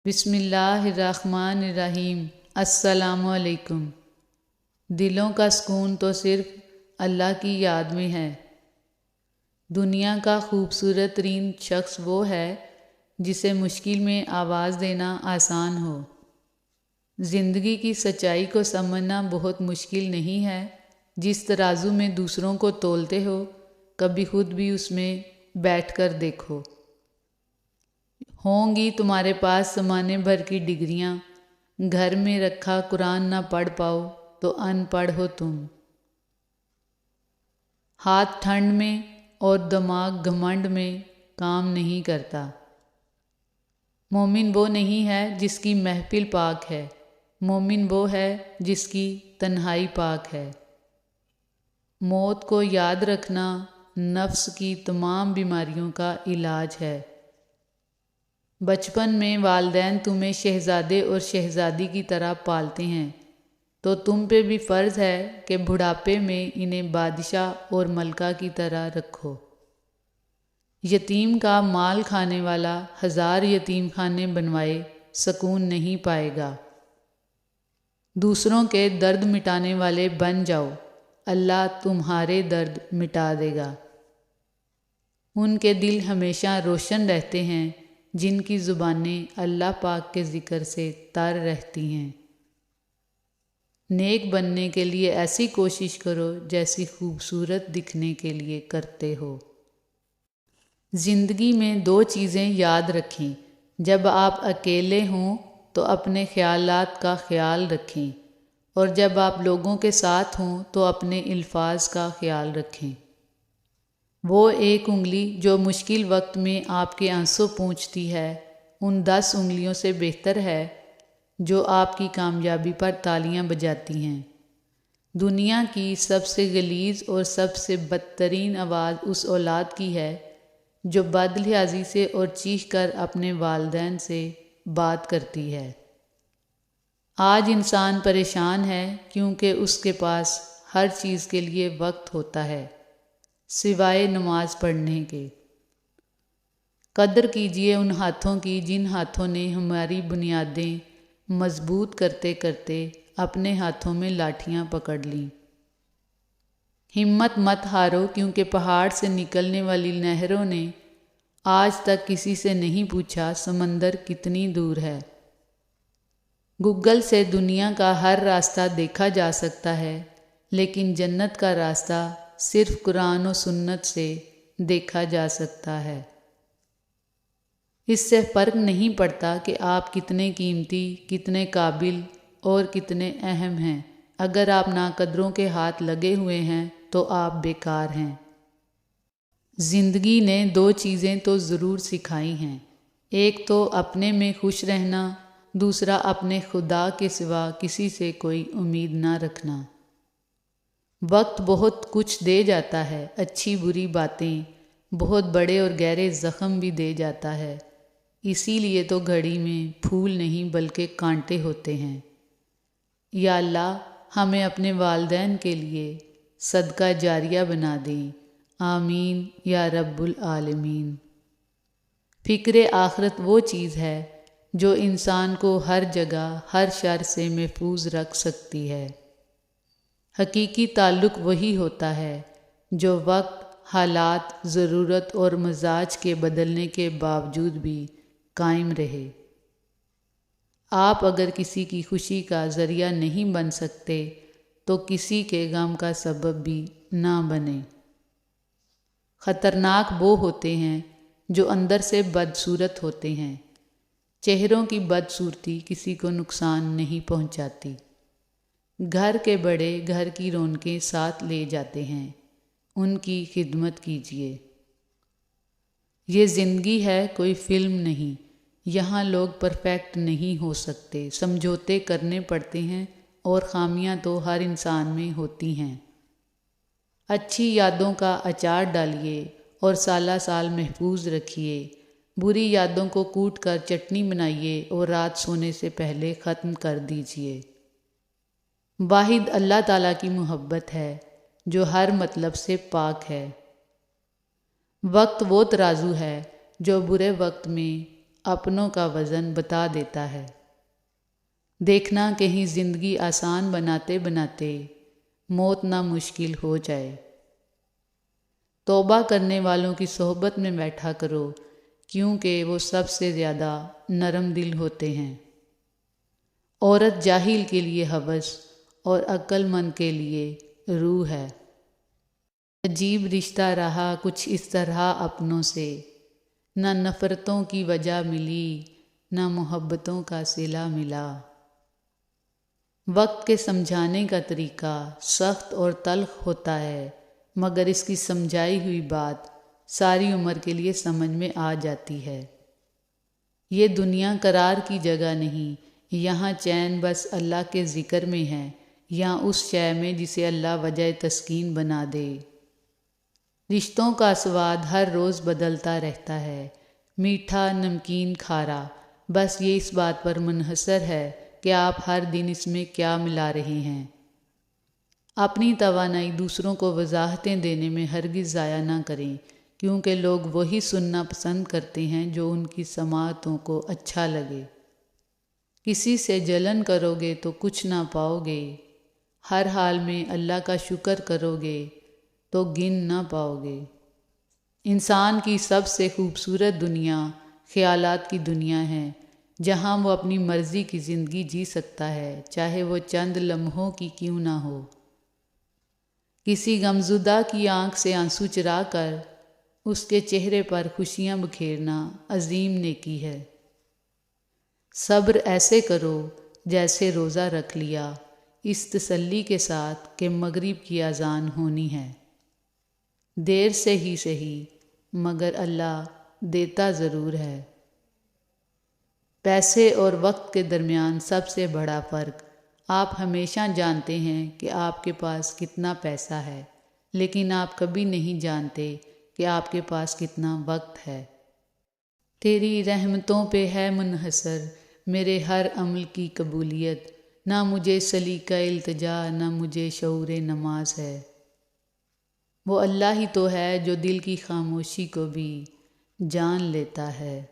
بسم اللہ الرحمن الرحیم۔ السلام علیکم۔ دلوں کا سکون تو صرف اللہ کی یاد میں ہے۔ دنیا کا خوبصورت ترین شخص وہ ہے جسے مشکل میں آواز دینا آسان ہو۔ زندگی کی سچائی کو سمجھنا بہت مشکل نہیں ہے۔ جس ترازو میں دوسروں کو تولتے ہو، کبھی خود بھی اس میں بیٹھ کر دیکھو۔ ہوں گی تمہارے پاس زمانے بھر کی ڈگریاں، گھر میں رکھا قرآن نہ پڑھ پاؤ تو ان پڑھ ہو تم۔ ہاتھ ٹھنڈ میں اور دماغ گھمنڈ میں کام نہیں کرتا۔ مومن وہ نہیں ہے جس کی محفل پاک ہے، مومن وہ ہے جس کی تنہائی پاک ہے۔ موت کو یاد رکھنا نفس کی تمام بیماریوں کا علاج ہے۔ بچپن میں والدین تمہیں شہزادے اور شہزادی کی طرح پالتے ہیں، تو تم پہ بھی فرض ہے کہ بڑھاپے میں انہیں بادشاہ اور ملکہ کی طرح رکھو۔ یتیم کا مال کھانے والا 1000 یتیم خانے بنوائے سکون نہیں پائے گا۔ دوسروں کے درد مٹانے والے بن جاؤ، اللہ تمہارے درد مٹا دے گا۔ ان کے دل ہمیشہ روشن رہتے ہیں جن کی زبانیں اللہ پاک کے ذکر سے تر رہتی ہیں۔ نیک بننے کے لیے ایسی کوشش کرو جیسی خوبصورت دکھنے کے لیے کرتے ہو۔ زندگی میں 2 چیزیں یاد رکھیں۔ جب آپ اکیلے ہوں تو اپنے خیالات کا خیال رکھیں، اور جب آپ لوگوں کے ساتھ ہوں تو اپنے الفاظ کا خیال رکھیں۔ وہ ایک انگلی جو مشکل وقت میں آپ کے آنسو پونچھتی ہے، ان 10 انگلیوں سے بہتر ہے جو آپ کی کامیابی پر تالیاں بجاتی ہیں۔ دنیا کی سب سے غلیظ اور سب سے بدترین آواز اس اولاد کی ہے جو بد لحاظی سے اور چیخ کر اپنے والدین سے بات کرتی ہے۔ آج انسان پریشان ہے کیونکہ اس کے پاس ہر چیز کے لیے وقت ہوتا ہے سوائے نماز پڑھنے کے۔ قدر کیجیے ان ہاتھوں کی جن ہاتھوں نے ہماری بنیادیں مضبوط کرتے کرتے اپنے ہاتھوں میں لاٹھیاں پکڑ لیں۔ ہمت مت ہارو کیونکہ پہاڑ سے نکلنے والی نہروں نے آج تک کسی سے نہیں پوچھا سمندر کتنی دور ہے۔ گوگل سے دنیا کا ہر راستہ دیکھا جا سکتا ہے، لیکن جنت کا راستہ صرف قرآن و سنت سے دیکھا جا سکتا ہے۔ اس سے فرق نہیں پڑتا کہ آپ کتنے قیمتی، کتنے قابل اور کتنے اہم ہیں۔ اگر آپ ناقدروں کے ہاتھ لگے ہوئے ہیں تو آپ بیکار ہیں۔ زندگی نے 2 چیزیں تو ضرور سکھائی ہیں، ایک تو اپنے میں خوش رہنا، دوسرا اپنے خدا کے سوا کسی سے کوئی امید نہ رکھنا۔ وقت بہت کچھ دے جاتا ہے، اچھی بری باتیں، بہت بڑے اور گہرے زخم بھی دے جاتا ہے۔ اسی لیے تو گھڑی میں پھول نہیں بلکہ کانٹے ہوتے ہیں۔ یا اللہ ہمیں اپنے والدین کے لیے صدقہ جاریہ بنا دیں، آمین یا رب العالمین۔ فکر آخرت وہ چیز ہے جو انسان کو ہر جگہ ہر شر سے محفوظ رکھ سکتی ہے۔ حقیقی تعلق وہی ہوتا ہے جو وقت، حالات، ضرورت اور مزاج کے بدلنے کے باوجود بھی قائم رہے۔ آپ اگر کسی کی خوشی کا ذریعہ نہیں بن سکتے تو کسی کے غم کا سبب بھی نہ بنیں۔ خطرناک وہ ہوتے ہیں جو اندر سے بدصورت ہوتے ہیں۔ چہروں کی بدصورتی کسی کو نقصان نہیں پہنچاتی۔ گھر کے بڑے گھر کی رونقیں ساتھ لے جاتے ہیں، ان کی خدمت کیجیے۔ یہ زندگی ہے، کوئی فلم نہیں۔ یہاں لوگ پرفیکٹ نہیں ہو سکتے، سمجھوتے کرنے پڑتے ہیں، اور خامیاں تو ہر انسان میں ہوتی ہیں۔ اچھی یادوں کا اچار ڈالیے اور سالہ سال محفوظ رکھیے، بری یادوں کو کوٹ کر چٹنی بنائیے اور رات سونے سے پہلے ختم کر دیجیے۔ واحد اللہ تعالیٰ کی محبت ہے جو ہر مطلب سے پاک ہے۔ وقت وہ ترازو ہے جو برے وقت میں اپنوں کا وزن بتا دیتا ہے۔ دیکھنا کہیں زندگی آسان بناتے بناتے موت نہ مشکل ہو جائے۔ توبہ کرنے والوں کی صحبت میں بیٹھا کرو، کیونکہ وہ سب سے زیادہ نرم دل ہوتے ہیں۔ عورت جاہل کے لیے ہوس اور عقل مند کے لیے روح ہے۔ عجیب رشتہ رہا کچھ اس طرح اپنوں سے، نہ نفرتوں کی وجہ ملی نہ محبتوں کا صلہ ملا۔ وقت کے سمجھانے کا طریقہ سخت اور تلخ ہوتا ہے، مگر اس کی سمجھائی ہوئی بات ساری عمر کے لیے سمجھ میں آ جاتی ہے۔ یہ دنیا قرار کی جگہ نہیں، یہاں چین بس اللہ کے ذکر میں ہے، یا اس شے میں جسے اللہ وجہ تسکین بنا دے۔ رشتوں کا سواد ہر روز بدلتا رہتا ہے، میٹھا، نمکین، کھارا، بس یہ اس بات پر منحصر ہے کہ آپ ہر دن اس میں کیا ملا رہے ہیں۔ اپنی توانائی دوسروں کو وضاحتیں دینے میں ہرگز ضائع نہ کریں، کیونکہ لوگ وہی سننا پسند کرتے ہیں جو ان کی سماعتوں کو اچھا لگے۔ کسی سے جلن کرو گے تو کچھ نہ پاؤ گے، ہر حال میں اللہ کا شکر کرو گے تو گن نہ پاؤ گے۔ انسان کی سب سے خوبصورت دنیا خیالات کی دنیا ہے، جہاں وہ اپنی مرضی کی زندگی جی سکتا ہے، چاہے وہ چند لمحوں کی کیوں نہ ہو۔ کسی غمزدہ کی آنکھ سے آنسو چرا کر اس کے چہرے پر خوشیاں بکھیرنا عظیم نیکی ہے۔ صبر ایسے کرو جیسے روزہ رکھ لیا، اس تسلی کے ساتھ کہ مغرب کی اذان ہونی ہے۔ دیر سے ہی صحیح، مگر اللہ دیتا ضرور ہے۔ پیسے اور وقت کے درمیان سب سے بڑا فرق، آپ ہمیشہ جانتے ہیں کہ آپ کے پاس کتنا پیسہ ہے، لیکن آپ کبھی نہیں جانتے کہ آپ کے پاس کتنا وقت ہے۔ تیری رحمتوں پہ ہے منحصر میرے ہر عمل کی قبولیت، نہ مجھے سلیقہ التجا نہ مجھے شعور نماز ہے۔ وہ اللہ ہی تو ہے جو دل کی خاموشی کو بھی جان لیتا ہے۔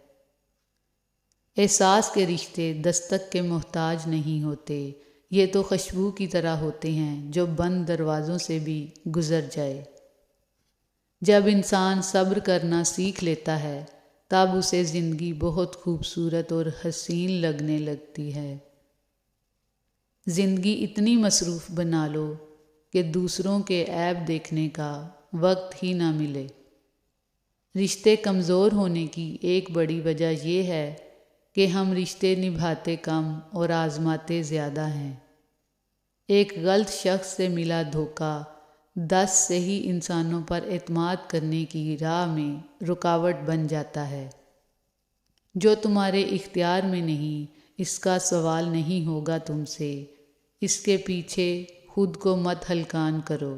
احساس کے رشتے دستک کے محتاج نہیں ہوتے، یہ تو خوشبو کی طرح ہوتے ہیں جو بند دروازوں سے بھی گزر جائے۔ جب انسان صبر کرنا سیکھ لیتا ہے تب اسے زندگی بہت خوبصورت اور حسین لگنے لگتی ہے۔ زندگی اتنی مصروف بنا لو کہ دوسروں کے عیب دیکھنے کا وقت ہی نہ ملے۔ رشتے کمزور ہونے کی ایک بڑی وجہ یہ ہے کہ ہم رشتے نبھاتے کم اور آزماتے زیادہ ہیں۔ ایک غلط شخص سے ملا دھوکہ 10 صحیح انسانوں پر اعتماد کرنے کی راہ میں رکاوٹ بن جاتا ہے۔ جو تمہارے اختیار میں نہیں، اس کا سوال نہیں ہوگا تم سے، اس کے پیچھے خود کو مت ہلکان کرو۔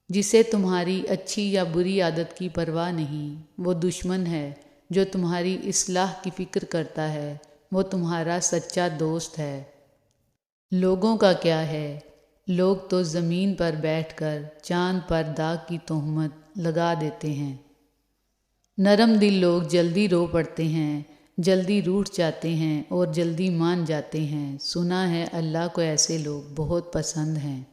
جسے تمہاری اچھی یا بری عادت کی پرواہ نہیں، وہ دشمن ہے۔ جو تمہاری اصلاح کی فکر کرتا ہے وہ تمہارا سچا دوست ہے۔ لوگوں کا کیا ہے، لوگ تو زمین پر بیٹھ کر چاند پر داغ کی تہمت لگا دیتے ہیں۔ نرم دل لوگ جلدی رو پڑتے ہیں، جلدی روٹھ جاتے ہیں اور جلدی مان جاتے ہیں۔ سنا ہے اللہ کو ایسے لوگ بہت پسند ہیں۔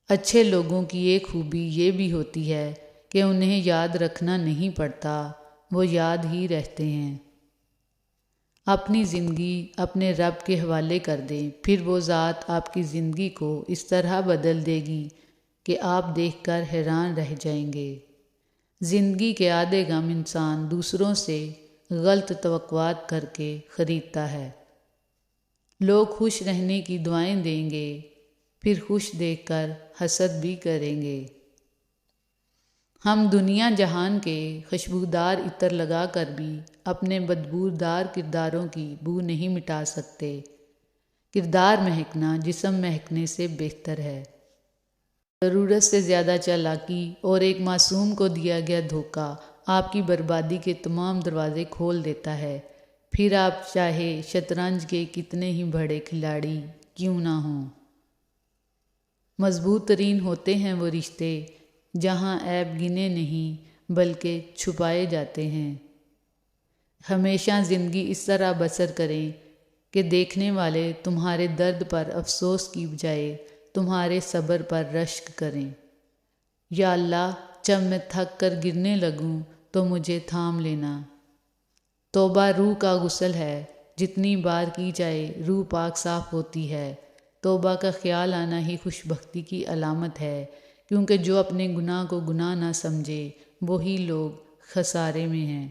اچھے لوگوں کی ایک خوبی یہ بھی ہوتی ہے کہ انہیں یاد رکھنا نہیں پڑتا، وہ یاد ہی رہتے ہیں۔ اپنی زندگی اپنے رب کے حوالے کر دیں، پھر وہ ذات آپ کی زندگی کو اس طرح بدل دے گی کہ آپ دیکھ کر حیران رہ جائیں گے۔ زندگی کے آدھے غم انسان دوسروں سے غلط توقعات کر کے خریدتا ہے۔ لوگ خوش رہنے کی دعائیں دیں گے، پھر خوش دیکھ کر حسد بھی کریں گے۔ ہم دنیا جہان کے خوشبودار عطر لگا کر بھی اپنے بدبودار کرداروں کی بو نہیں مٹا سکتے۔ کردار مہکنا جسم مہکنے سے بہتر ہے۔ ضرورت سے زیادہ چالاکی اور ایک معصوم کو دیا گیا دھوکہ آپ کی بربادی کے تمام دروازے کھول دیتا ہے، پھر آپ چاہے شطرنج کے کتنے ہی بڑے کھلاڑی کیوں نہ ہوں۔ مضبوط ترین ہوتے ہیں وہ رشتے جہاں عیب گنے نہیں بلکہ چھپائے جاتے ہیں۔ ہمیشہ زندگی اس طرح بسر کریں کہ دیکھنے والے تمہارے درد پر افسوس کی بجائے تمہارے صبر پر رشک کریں۔ یا اللہ، جب میں تھک کر گرنے لگوں تو مجھے تھام لینا۔ توبہ روح کا غسل ہے، جتنی بار کی جائے روح پاک صاف ہوتی ہے۔ توبہ کا خیال آنا ہی خوشبختی کی علامت ہے، کیونکہ جو اپنے گناہ کو گناہ نہ سمجھے وہی لوگ خسارے میں ہیں۔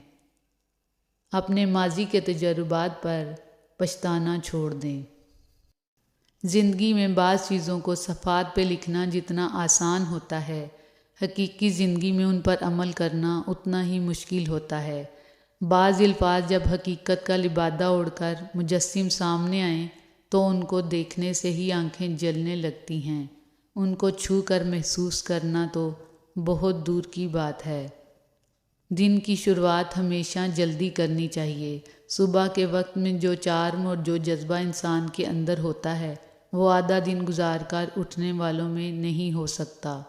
اپنے ماضی کے تجربات پر پچھتانا چھوڑ دیں۔ زندگی میں بعض چیزوں کو صفحات پہ لکھنا جتنا آسان ہوتا ہے، حقیقی زندگی میں ان پر عمل کرنا اتنا ہی مشکل ہوتا ہے۔ بعض الفاظ جب حقیقت کا لبادہ اوڑھ کر مجسم سامنے آئیں تو ان کو دیکھنے سے ہی آنکھیں جلنے لگتی ہیں۔ ان کو چھو کر محسوس کرنا تو بہت دور کی بات ہے۔ دن کی شروعات ہمیشہ جلدی کرنی چاہیے۔ صبح کے وقت میں جو چارم اور جو جذبہ انسان کے اندر ہوتا ہے وہ آدھا دن گزار کر اٹھنے والوں میں نہیں ہو سکتا۔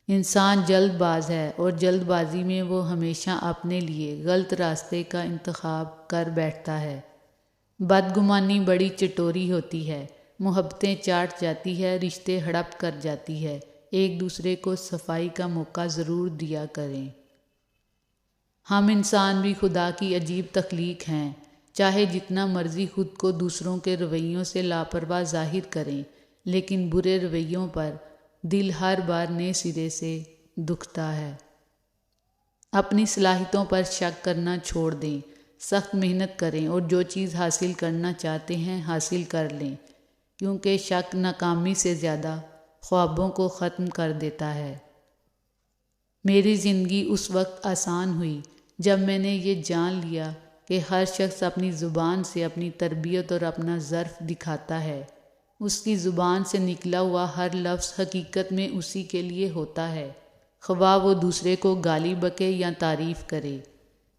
انسان جلد باز ہے اور جلد بازی میں وہ ہمیشہ اپنے لیے غلط راستے کا انتخاب کر بیٹھتا ہے۔ بدگمانی بڑی چٹوری ہوتی ہے، محبتیں چاٹ جاتی ہے، رشتے ہڑپ کر جاتی ہے۔ ایک دوسرے کو صفائی کا موقع ضرور دیا کریں۔ ہم انسان بھی خدا کی عجیب تخلیق ہیں، چاہے جتنا مرضی خود کو دوسروں کے رویوں سے لاپرواہ ظاہر کریں، لیکن برے رویوں پر دل ہر بار نئے سرے سے دکھتا ہے۔ اپنی صلاحیتوں پر شک کرنا چھوڑ دیں، سخت محنت کریں اور جو چیز حاصل کرنا چاہتے ہیں حاصل کر لیں، کیونکہ شک ناکامی سے زیادہ خوابوں کو ختم کر دیتا ہے۔ میری زندگی اس وقت آسان ہوئی جب میں نے یہ جان لیا کہ ہر شخص اپنی زبان سے اپنی تربیت اور اپنا ظرف دکھاتا ہے۔ اس کی زبان سے نکلا ہوا ہر لفظ حقیقت میں اسی کے لیے ہوتا ہے، خواہ وہ دوسرے کو گالی بکے یا تعریف کرے۔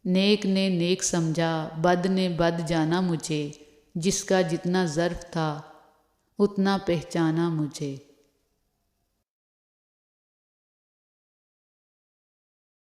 نیک نے نیک سمجھا، بد نے بد جانا مجھے، جس کا جتنا ظرف تھا اتنا پہچانا مجھے۔